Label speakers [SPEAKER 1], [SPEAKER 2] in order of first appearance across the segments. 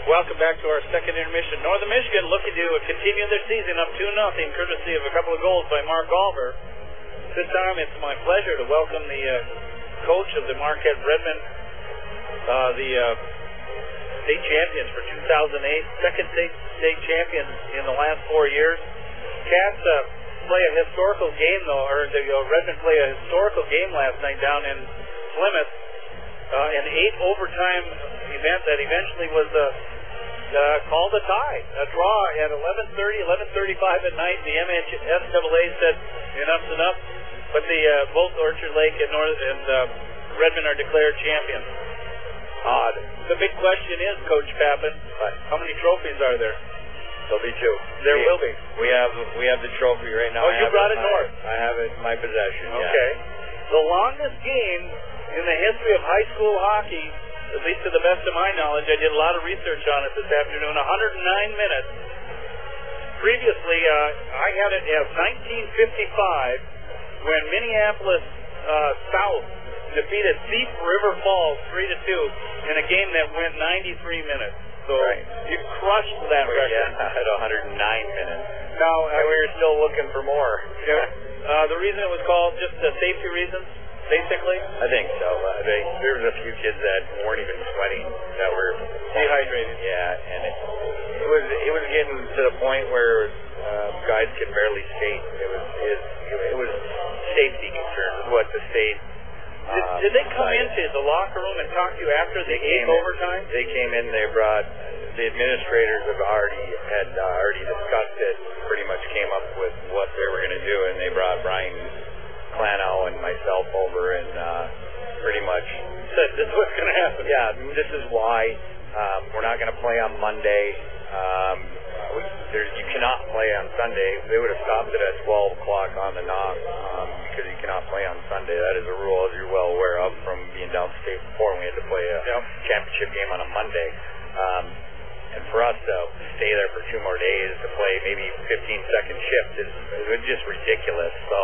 [SPEAKER 1] Welcome back to our second intermission. Northern Michigan looking to continue their season up 2-0, courtesy of a couple of goals by Mark Alver. This time it's my pleasure to welcome the coach of the Marquette Redmen, the state champions for 2008, second state champions in the last 4 years. Cats play a historical game, though, or the Redmen play a historical game last night down in Plymouth. An 8 overtime event that eventually was called a tie, a draw at 11:35 at night. The MHSAA said enough's enough, but both Orchard Lake and Redmen are declared champions. The big question is, Coach Papin, how many trophies are there?
[SPEAKER 2] There'll be 2.
[SPEAKER 1] There will be.
[SPEAKER 2] We have the trophy right now.
[SPEAKER 1] Oh, you brought it north.
[SPEAKER 2] I have it in my possession.
[SPEAKER 1] Okay.
[SPEAKER 2] Yeah.
[SPEAKER 1] The longest game in the history of high school hockey, at least to the best of my knowledge, I did a lot of research on it this afternoon, 109 minutes. Previously, I had it as 1955 when Minneapolis South defeated Thief River Falls 3-2 in a game that went 93 minutes. So you crushed that record.
[SPEAKER 2] Yeah, at 109 minutes.
[SPEAKER 1] Now,
[SPEAKER 2] and we were still looking for more.
[SPEAKER 1] The reason it was called just safety reasons, basically?
[SPEAKER 2] I think so. There was a few kids that weren't even sweating, that were
[SPEAKER 1] dehydrated.
[SPEAKER 2] Yeah, and it was getting to the point where guys could barely skate. It was safety concerns, what the state.
[SPEAKER 1] Did they come into the locker room and talk to you after the 8th overtime?
[SPEAKER 2] They came in. They brought the administrators had already discussed it. Pretty much came up with what they were going to do, and they brought Brian Clanow and myself over, and pretty much
[SPEAKER 1] said this is what's going to happen.
[SPEAKER 2] Yeah, this is why we're not going to play on Monday. You cannot play on Sunday. They would have stopped it at 12 o'clock on the knock because you cannot play on Sunday. That is a rule, as you're well aware of, from being downstate before. We had to play a championship game on a Monday. And for us to stay there for 2 more days to play maybe 15-second shift is just ridiculous. So,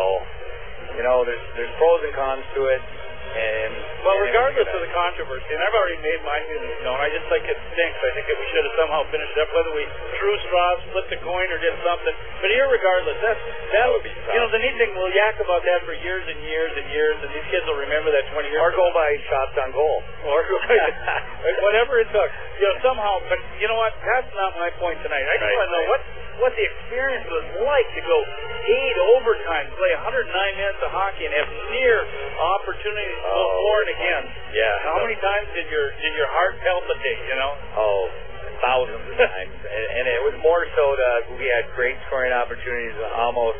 [SPEAKER 2] there's pros and cons to it.
[SPEAKER 1] Regardless of the controversy, and I've already made my feelings known, I just think it stinks. I think that we should have somehow finished up, whether we threw straws, flipped a coin, or did something. But irregardless, that would be tough. The neat thing, we'll yak about that for years and years and years, and these kids will remember that 20 years.
[SPEAKER 2] Or go by shots on goal.
[SPEAKER 1] Or whatever it took. Somehow, but you know what? That's not my point tonight. I just want to know what the experience was like to go 8 overtimes, play 109 minutes of hockey, and have near opportunities to go for and against.
[SPEAKER 2] Yeah.
[SPEAKER 1] How many times did your heart palpitate?
[SPEAKER 2] Thousands of times, and it was more so that we had great scoring opportunities and almost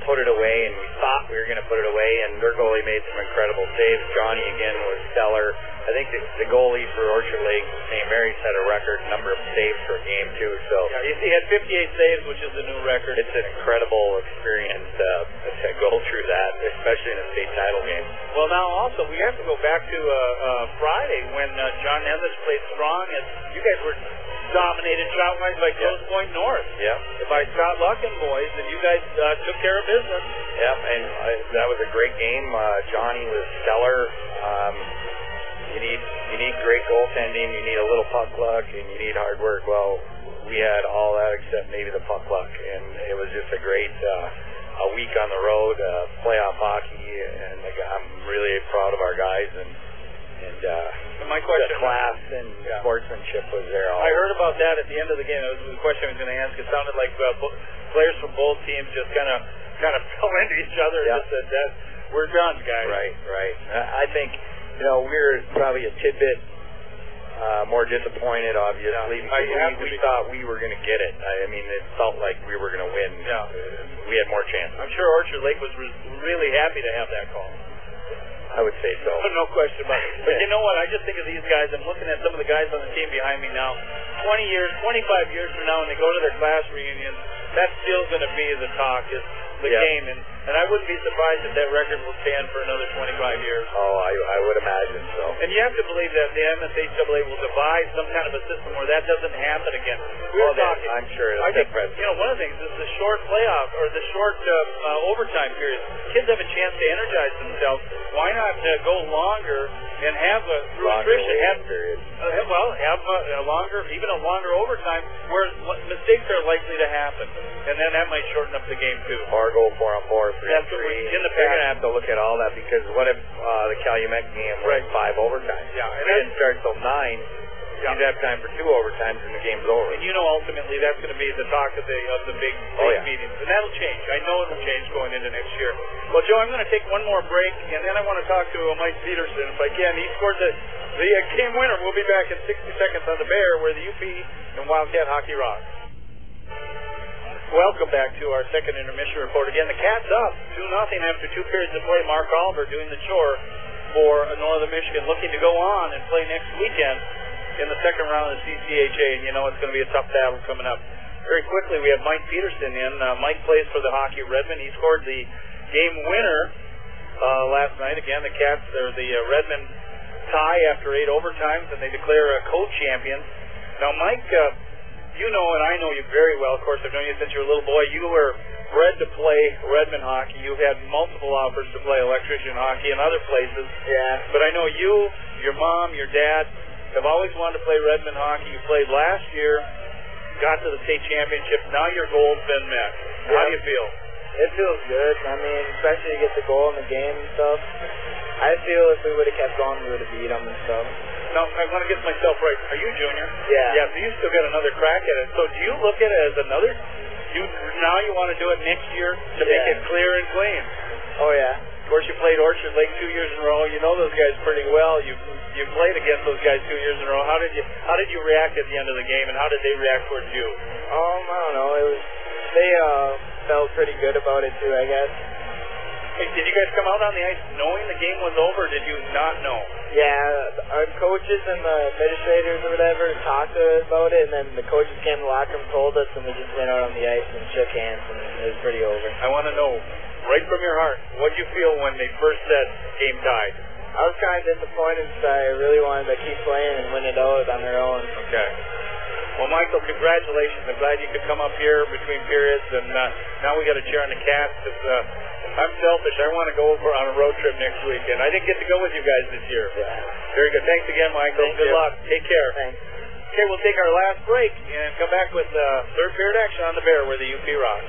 [SPEAKER 2] put it away, and we thought we were going to put it away, and their goalie made some incredible saves. Johnny again was stellar. I think the goalie for Orchard Lake, St. Mary's, had a record number of saves per game too. So
[SPEAKER 1] he had 58 saves, which is the new record.
[SPEAKER 2] It's an incredible experience to go through that, especially in a state title game.
[SPEAKER 1] Well, now also we have to go back to Friday when John Nevis played strong, and you guys were dominated shot-wise by Grosse Pointe North.
[SPEAKER 2] Yeah.
[SPEAKER 1] By Scott Lucken boys, and you guys took care of business.
[SPEAKER 2] Yeah, and that was a great game. Johnny was stellar. You need great goaltending, you need a little puck luck, and you need hard work. Well, we had all that except maybe the puck luck, and it was just a great a week on the road, playoff hockey, and I'm really proud of our guys, and
[SPEAKER 1] my question,
[SPEAKER 2] the class and sportsmanship was there.
[SPEAKER 1] I heard about that at the end of the game. That was the question I was going to ask. It sounded like players from both teams just kind of fell into each other and just said, "We're done, guys."
[SPEAKER 2] Right. I think we're probably a tidbit more disappointed, obviously. We thought we were going to get it. I mean, it felt like we were going to win.
[SPEAKER 1] Yeah.
[SPEAKER 2] We had more chances.
[SPEAKER 1] I'm sure Orchard Lake was really happy to have that call.
[SPEAKER 2] I would say so.
[SPEAKER 1] No question about it. But you know what? I just think of these guys. I'm looking at some of the guys on the team behind me now. 20 years, 25 years from now, when they go to their class reunions, that's still going to be the talk, is the game. And I wouldn't be surprised if that record will stand for another 25 years.
[SPEAKER 2] Oh, I would imagine so.
[SPEAKER 1] And you have to believe that the MSHAA will devise some kind of a system where that doesn't happen again. We're talking.
[SPEAKER 2] I'm sure.
[SPEAKER 1] I think, one of the things is the short playoff or the short overtime period. Kids have a chance to energize themselves. Why not go longer and have through attrition, have a longer overtime where mistakes are likely to happen, and then that might shorten up the game too.
[SPEAKER 2] Or go 4-on-4, 3-on-3.
[SPEAKER 1] In the
[SPEAKER 2] They're going to have to look at all that because what if the Calumet game went 5 overtimes?
[SPEAKER 1] Yeah,
[SPEAKER 2] and it didn't start till 9. You'd have time for 2 overtimes and the game's over.
[SPEAKER 1] And ultimately that's going to be the talk of the big meetings. And that'll change. I know it'll change going into next year. Well, Joe, I'm going to take one more break, and then I want to talk to Mike Peterson if I can. He scored the game winner. We'll be back in 60 seconds on the Bear where the UP and Wildcat Hockey rock. Welcome back to our second intermission report. Again, the Cats up 2-0 after 2 periods of play. Mark Oliver doing the chore for Northern Michigan, looking to go on and play next weekend in the second round of the CCHA, and it's going to be a tough battle coming up. Very quickly, we have Mike Peterson in. Mike plays for the Hockey Redmond. He scored the game winner last night. Again, the Cats are the Redmond tie after 8 overtimes, and they declare co-champions. Now, Mike, and I know you very well. Of course, I've known you since you were a little boy. You were bred to play Redmond hockey. You've had multiple offers to play electrician hockey in other places.
[SPEAKER 3] Yeah.
[SPEAKER 1] But I know you, your mom, your dad have always wanted to play Redmond hockey. You played last year, got to the state championship. Now your goal's been met.
[SPEAKER 3] Yep.
[SPEAKER 1] How do you feel?
[SPEAKER 3] It feels good. I mean, especially to get the goal in the game and stuff. I feel if we would have kept going, we would have beat them and stuff.
[SPEAKER 1] Now, I want to get myself right. Are you junior?
[SPEAKER 3] Yeah.
[SPEAKER 1] Yeah, so you still got another crack at it. So do you look at it as another... Now you want to do it next year to make it clear and clean?
[SPEAKER 3] Oh, yeah.
[SPEAKER 1] Of course, you played Orchard Lake 2 years in a row. You know those guys pretty well. You played against those guys 2 years in a row. How did you react at the end of the game, and how did they react towards you?
[SPEAKER 3] I don't know. They felt pretty good about it too, I guess.
[SPEAKER 1] Hey, did you guys come out on the ice knowing the game was over, or did you not know?
[SPEAKER 3] Yeah, our coaches and the administrators or whatever talked to us about it, and then the coaches came to the locker room, told us, and we just went out on the ice and shook hands, and it was pretty over.
[SPEAKER 1] I want to know, right from your heart, what did you feel when they first said game tied?
[SPEAKER 3] I was kind of disappointed because I really wanted to keep playing and win it out on their own.
[SPEAKER 1] Okay. Well, Michael, congratulations. I'm glad you could come up here between periods, and now we got to cheer on the Cats because I'm selfish. I want to go over on a road trip next week, and I didn't get to go with you guys this year.
[SPEAKER 3] Yeah.
[SPEAKER 1] Very good. Thanks again, Michael. Good luck. Take care.
[SPEAKER 3] Thanks.
[SPEAKER 1] Okay, we'll take our last break and come back with third period action on the Bear where the UP rocks.